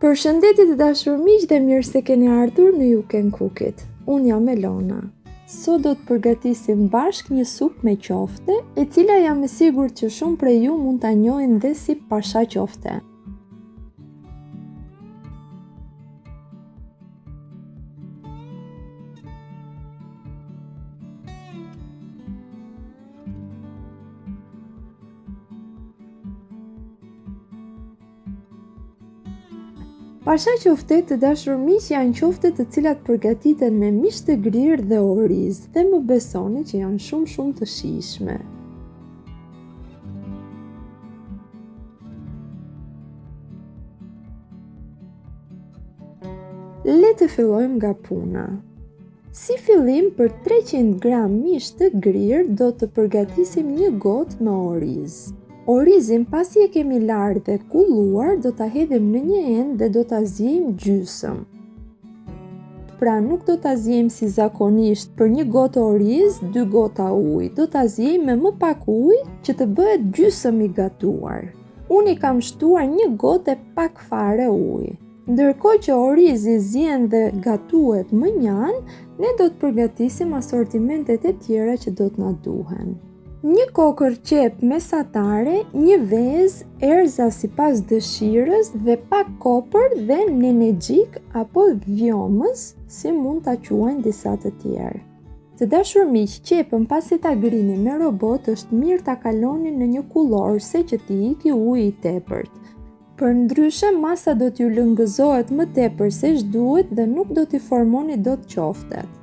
Përshëndetje të dashur miq dhe mirë se keni ardhur në You Can Cook It. Unë jam Elona. Sot do të përgatisim bashkë një supë me qofte, e cila jam e sigurt që shumë prej ju mund ta njohin dhe si pasha qofte. Pasha qofte të dashur miq janë qofte të cilat përgatiten me mish të grirë dhe oriz dhe më besoni që janë shumë të shijshme. Le të fillojmë nga puna. Si fillim, për 300 gram mish të grirë do të përgatisim një gotë me oriz. Orizin pasi e kemi larë dhe kulluar, do ta hedhim në një enë dhe do ta ziejmë gjysëm. Pra nuk do ta ziejmë si zakonisht për një gotë oriz, 2 gota ujë. Do ta ziejmë me më pak ujë që të bëhet gjysëm i gatuar. Unë i kam shtuar një gotë e pak fare ujë. Ndërkohë që orizi zihen dhe gatuhet më njanë, ne do të përgatisim asortimentet e tjera që do të na duhen. Një kokër qep mesatare, një vezë, erza sipas dëshirës dhe pak kopër dhe nenexhik apo vjomës, si mund ta quajnë disa të tjerë. Të dashur miq, qepën pasi ta grini me robot është mirë ta kaloni në një kullorse që t'i iki uji i tepërt. Përndryshe masa do t'ju lëngëzohet më tepër se ç'duhet dhe nuk do t'i formoni dot qoftet.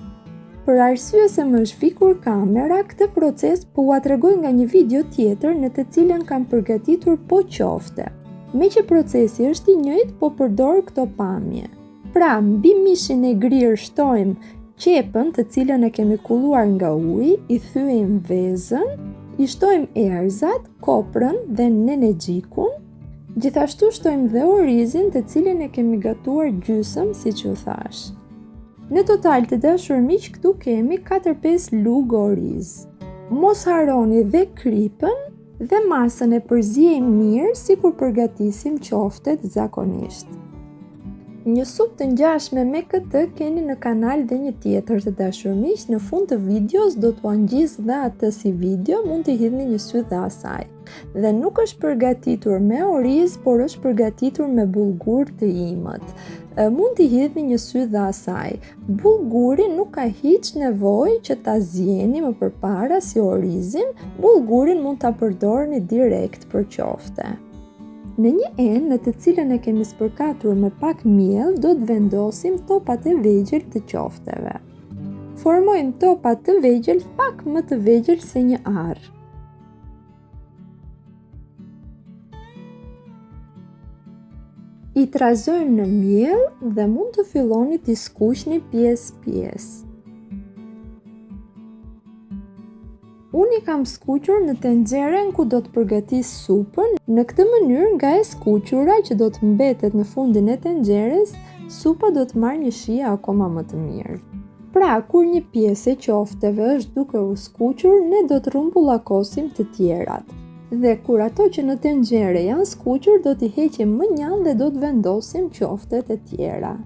Për arsye se më është fikur kamera, këtë proces po ua tregoj nga një video tjetër në të cilën kam përgatitur po qofte. Me që procesi është i njëjtë, po përdor këto pamje. Pra, mbi mishin e grirë shtojmë qepën, të cilën e kemi kulluar nga uji, i thyejmë vezën, i shtojmë erzat, koprën dhe nenexhikun, gjithashtu shtojmë dhe orizin, të cilin e kemi gatuar gjysëm, siç u thash. Në total të dashur miq, këtu kemi 4-5 lugë oriz. Mos harroni dhe kripën dhe masën e përziejmë mirë sikur përgatisim qoftet zakonisht. Një supë të ngjashme me këtë keni në kanal dhe një tjetër të dashur miq, në fund të videos do t'u ngjis dhe atë si video, mund t'i hidhni një sy dhe asaj. Dhe nuk është përgatitur me oriz, por është përgatitur me bullgur të imët. Mund t'i hidhni një sy dhe asaj. Bullguri nuk ka hiç nevojë që ta zjeni më përpara si orizin, bullgurin mund ta përdorni direkt për qofte. Në një enë në të cilën e kemi spërkatur me pak miell, do të vendosim topat e vegjël të qofteve. Formojmë topat të vegjël pak më të vegjël se një arr. I trazojmë në miell dhe mund të filloni t'i skuqni pjesë. Unë i kam skuqur në tenxhere ku do të përgatis supën. Në këtë mënyrë, nga e skuqura që do të mbetet në fundin e tenxheres, supa do të marrë një shije akoma më të mirë. Pra, kur një pjesë e qofteve është duke u skuqur, ne do të rrumbullakosim të tjerat. Dhe kur ato që në tenxhere janë skuqur, do t'i heqim më njanë dhe do të vendosim qoftet e tjera.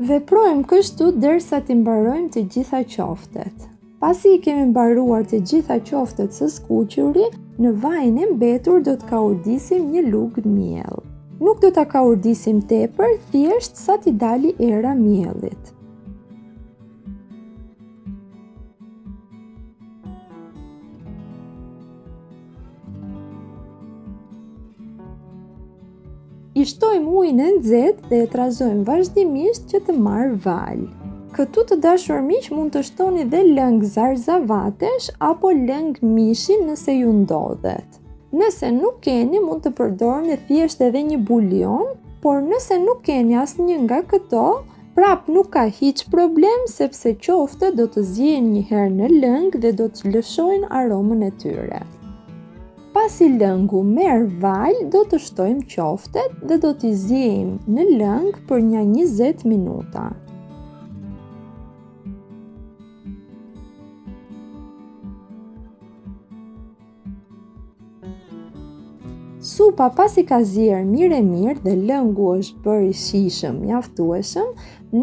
Veprojmë kështu derisa t'i mbarojmë të gjitha qoftet. Pasi i kemi mbaruar të gjitha qoftet së skuquri, në vajin e mbetur do të kaurdisim një lugë miell. Nuk do ta kaurdisim tepër, thjesht sa t'i dali era miellit. I shtojmë ujin e nxehtë dhe e trazojmë vazhdimisht që të marrë val. Këtu të dashur miq mund të shtoni dhe lëng zarzavatesh apo lëng mishi nëse ju ndodhet. Nëse nuk keni, mund të përdorni thjesht edhe një bulion, por nëse nuk keni asnjë nga këto, prap nuk ka hiç problem sepse qoftet do të zihen një herë në lëng dhe do të lëshojnë aromën e tyre. Pasi lëngu merr val, do të shtojmë qoftet dhe do t'i ziejmë në lëng për një 20 minuta. Supa pasi ka zier mirë dhe lëngu është bërë i shijshëm mjaftueshëm,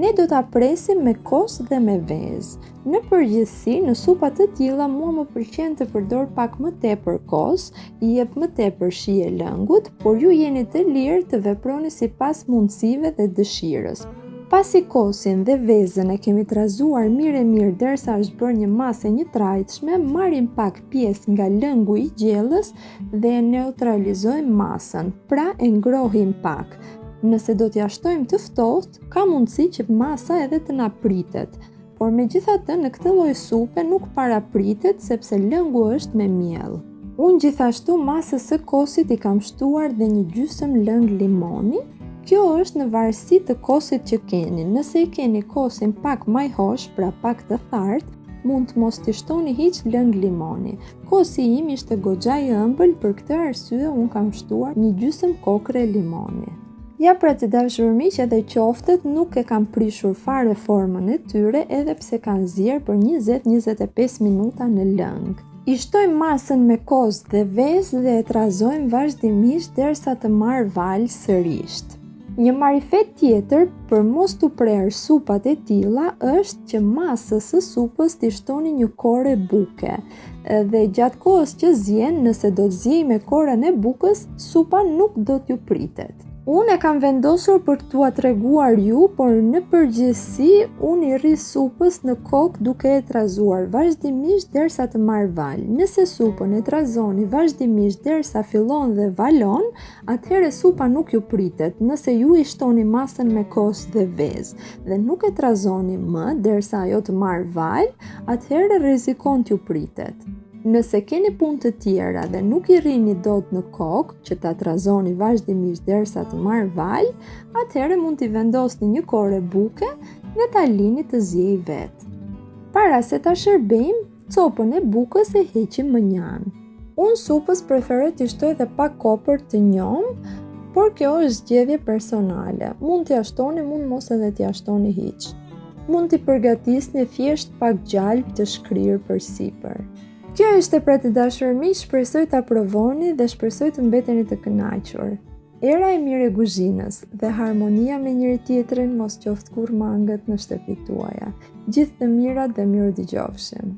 ne do ta presim me kos dhe me vezë. Në përgjithësi, në supa të tilla mua më pëlqen të përdor pak më tepër kos, I jep më tepër shije lëngut, por ju jeni të lirë të veproni sipas mundësive dhe dëshirës. Pasi kosin dhe vezën e kemi trazuar mirë derisa është bërë një masë një trajtshme, marrim pak pjesë nga lëngu I gjellës dhe e neutralizojmë masën, pra e ngrohim pak. Nëse do t'ja shtojmë të ftohtë, ka mundësi që masa edhe të na pritet, por megjithatë në këtë lloj supe nuk parapritet sepse lëngu është me miell. Unë gjithashtu masës së kosit I kam shtuar dhe një gjysmë lëng limoni. Kjo është në varësi të kosit që keni. Nëse I keni kosin pak majhosh, pra pak të thartë, mund të mos t'i shtoni hiç lëng limoni. Kosi im ishte goxha I ëmbël, për këtë arsye unë kam shtuar një gjysmë kokre limoni. Ja pra të dashur miq, edhe qoftet nuk e kam prishur fare formën e tyre, edhe pse kanë zier për 20-25 minuta në lëng. I shtojmë masën me kos dhe vezë dhe e trazojmë vazhdimisht derisa të marrë val sërish. Një marifet tjetër për mos t'u prerë supat e tilla është që masës së supës t'i shtoni një kore buke. Dhe gjatë kohës që zien, nëse do të ziej me korën e bukës, supa nuk do t'ju pritet. Unë e kam vendosur për t'ua treguar ju, por në përgjithësi unë I rri supës në kokë duke e trazuar vazhdimisht derisa të marrë val. Nëse supën e trazoni vazhdimisht derisa fillon dhe valon, atëherë supa nuk ju pritet. Nëse ju I shtoni masën me kos dhe vezë dhe nuk e trazoni më derisa ajo të marrë val, atëherë rrezikon t'ju pritet. Nëse keni punë të tjera dhe nuk I rrini dot në kokë, që ta trazoni vazhdimisht derisa të marrë val, atëherë mund t'i vendosni një kore buke dhe ta lini të ziej vetë. Para se ta shërbejmë, copën e bukës e heqim më njanë. Unë supës preferoj t'i shtoj dhe pak kopër të njom, por kjo është zgjedhje personale. Mund t'ia shtoni, mund mos edhe t'ia shtoni hiç. Mund t'i përgatisni thjesht pak gjalp të shkrirë përsipër. Kjo ishte pra të dashur miq, shpresoj ta provoni dhe shpresoj të mbeteni të kënaqur. Era e mirë e kuzhinës dhe harmonia me njëri tjetrin mos qoftë kurrë mangët në shtëpitë tuaja. Gjithë të mirat dhe mirë dëgjofshim.